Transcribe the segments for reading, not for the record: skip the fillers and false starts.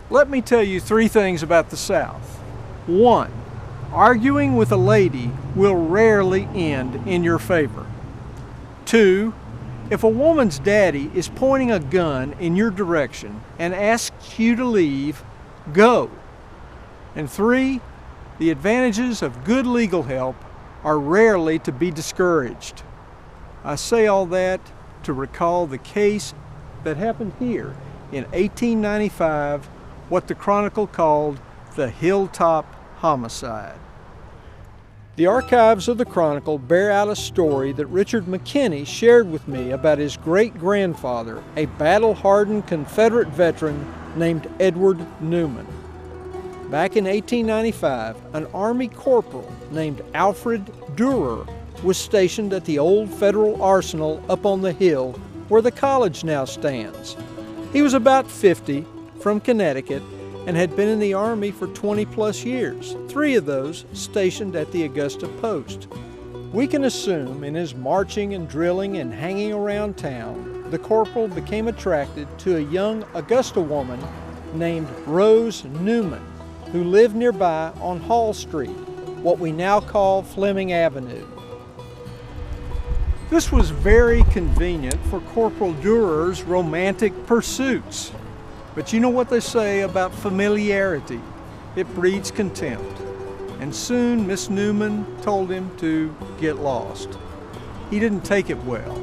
Let me tell you 3 things about the South. 1. Arguing with a lady will rarely end in your favor. 2. If a woman's daddy is pointing a gun in your direction and asks you to leave, go. And 3. The advantages of good legal help are rarely to be discouraged. I say all that to recall the case that happened here in 1895, what the Chronicle called the Hilltop Homicide. The archives of the Chronicle bear out a story that Richard McKinney shared with me about his great-grandfather, a battle-hardened Confederate veteran named Edward Newman. Back in 1895, an Army corporal named Alfred Deurer was stationed at the old Federal Arsenal up on the hill where the college now stands. He was about 50, from Connecticut, and had been in the Army for 20-plus years, 3 of those stationed at the Augusta post. We can assume in his marching and drilling and hanging around town, the corporal became attracted to a young Augusta woman named Rose Newman, who lived nearby on Hall Street, what we now call Fleming Avenue. This was very convenient for Corporal Duerer's romantic pursuits. But you know what they say about familiarity? It breeds contempt. And soon Miss Newman told him to get lost. He didn't take it well.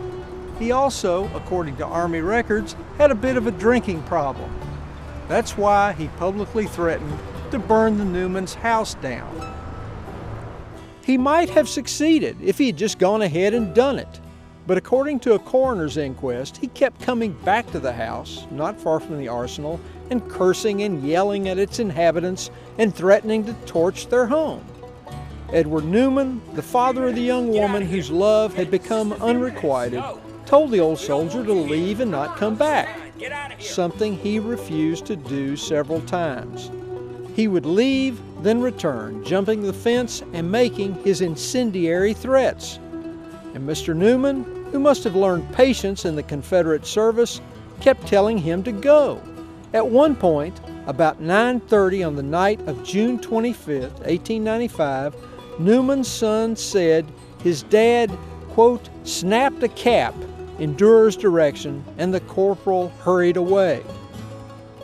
He also, according to Army records, had a bit of a drinking problem. That's why he publicly threatened to burn the Newmans' house down. He might have succeeded if he had just gone ahead and done it. But according to a coroner's inquest, he kept coming back to the house, not far from the arsenal, and cursing and yelling at its inhabitants and threatening to torch their home. Edward Newman, the father of the young woman whose love had become unrequited, told the old soldier to leave and not come back, something he refused to do several times. He would leave, then return, jumping the fence and making his incendiary threats. And Mr. Newman, who must have learned patience in the Confederate service, kept telling him to go. At one point, about 9:30 on the night of June 25, 1895, Newman's son said his dad, quote, snapped a cap in Duerer's direction and the corporal hurried away.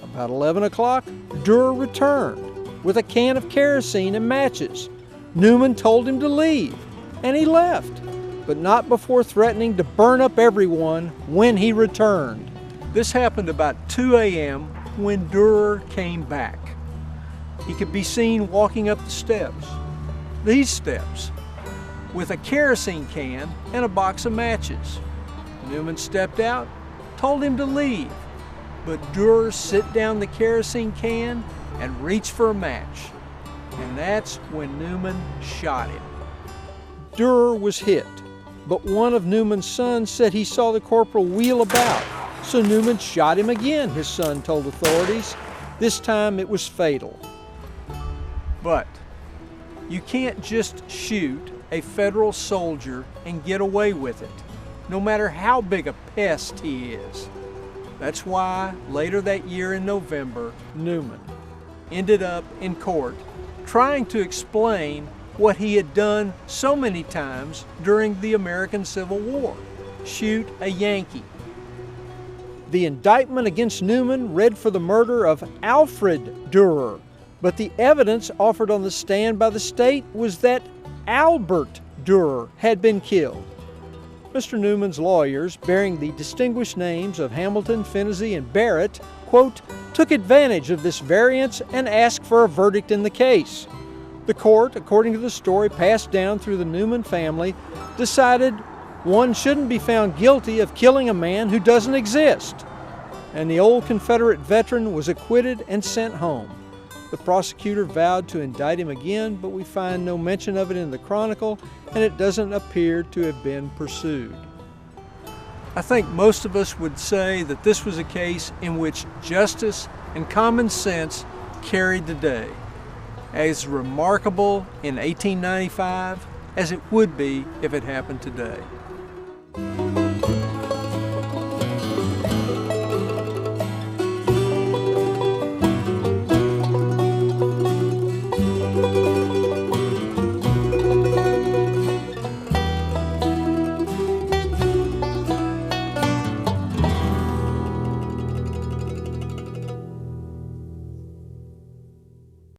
About 11 o'clock, Duerer returned with a can of kerosene and matches. Newman told him to leave, and he left, but not before threatening to burn up everyone when he returned. This happened about 2 a.m. when Duerer came back. He could be seen walking up the steps, these steps, with a kerosene can and a box of matches. Newman stepped out, told him to leave, but Duerer set down the kerosene can and reached for a match, and that's when Newman shot him. Duerer was hit, but one of Newman's sons said he saw the corporal wheel about, so Newman shot him again, his son told authorities. This time it was fatal. But you can't just shoot a federal soldier and get away with it, no matter how big a pest he is. That's why later that year in November, Newman ended up in court trying to explain what he had done so many times during the American Civil War: shoot a Yankee. The indictment against Newman read for the murder of Alfred Duerer, but the evidence offered on the stand by the state was that Albert Duerer had been killed. Mr. Newman's lawyers, bearing the distinguished names of Hamilton, Finney, and Barrett, quote, took advantage of this variance and asked for a verdict in the case. The court, according to the story passed down through the Newman family, decided one shouldn't be found guilty of killing a man who doesn't exist. And the old Confederate veteran was acquitted and sent home. The prosecutor vowed to indict him again, but we find no mention of it in the Chronicle, and it doesn't appear to have been pursued. I think most of us would say that this was a case in which justice and common sense carried the day. As remarkable in 1895 as it would be if it happened today.